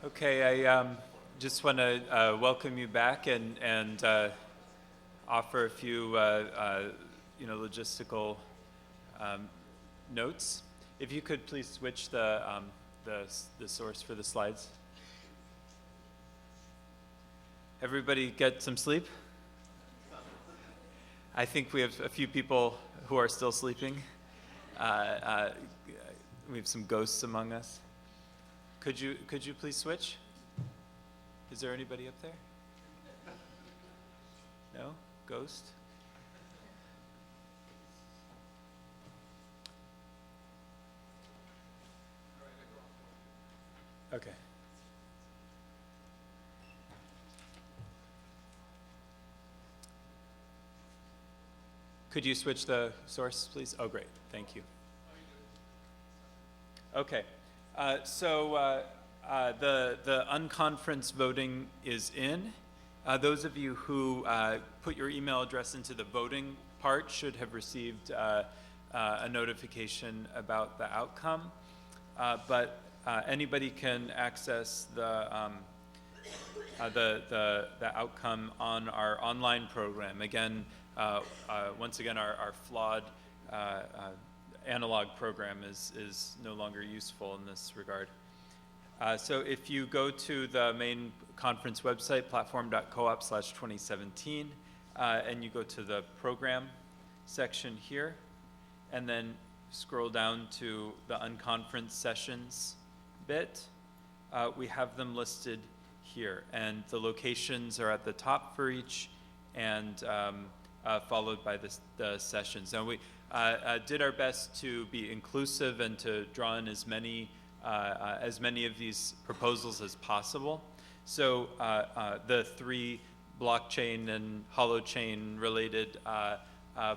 Okay, I just want to welcome you back and offer a few logistical notes. If you could please switch the source for the slides. Everybody get some sleep? I think we have a few people who are still sleeping. We have some ghosts among us. Could you please switch? Is there anybody up there? No? Ghost? Okay. Could you switch the source, please? Oh, great. Thank you. Okay. The unconference voting is in. Those of you who put your email address into the voting part should have received a notification about the outcome. But anybody can access the outcome on our online program. Again, once again, our flawed analog program is no longer useful in this regard. So if you go to the main conference website, platform.coop/2017, and you go to the program section here, and then scroll down to the unconference sessions bit, we have them listed here. And the locations are at the top for each, and followed by the sessions. And we did our best to be inclusive and to draw in as many of these proposals as possible. So the three blockchain and holochain related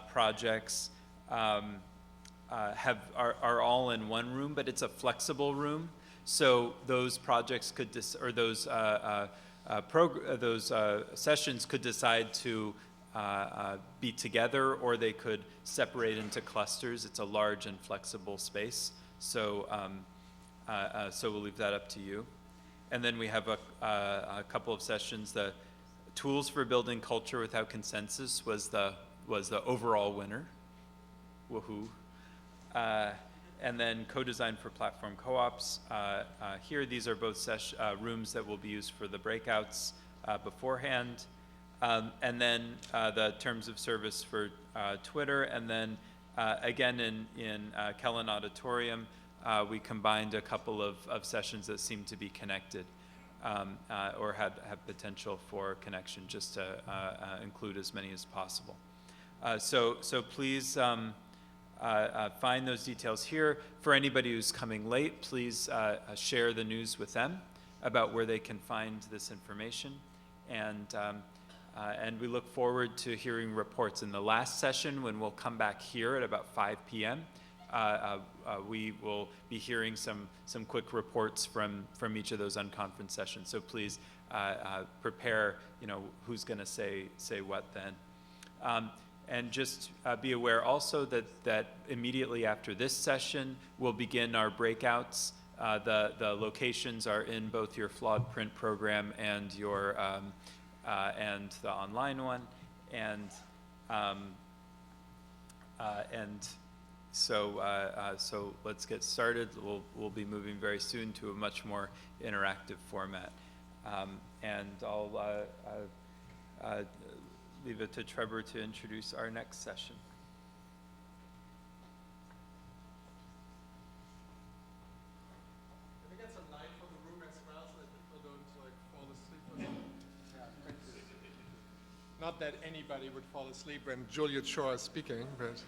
projects are all in one room, but it's a flexible room. So those projects could those sessions could decide to be together, or they could separate into clusters. It's a large and flexible space, so so we'll leave that up to you. And then we have a couple of sessions. The tools for building culture without consensus was the overall winner. Woohoo! And then co-design for platform co-ops. Here, these are both rooms that will be used for the breakouts beforehand. And then the terms of service for Twitter, and then again in Kellen Auditorium, we combined a couple of sessions that seemed to be connected or have potential for connection, just to include as many as possible. So please find those details here. For anybody who's coming late, please share the news with them about where they can find this information. And we look forward to hearing reports. In the last session, when we'll come back here at about 5 p.m., we will be hearing some quick reports from each of those unconference sessions. So please prepare, who's going to say what then. And just be aware also that immediately after this session, we'll begin our breakouts. The locations are in both your flawed print program and your and the online one, so let's get started. We'll be moving very soon to a much more interactive format, and I'll leave it to Trevor to introduce our next session. Can we get some light from the room as well, so that people don't fall asleep? Not that anybody would fall asleep when Juliet Shaw is speaking, but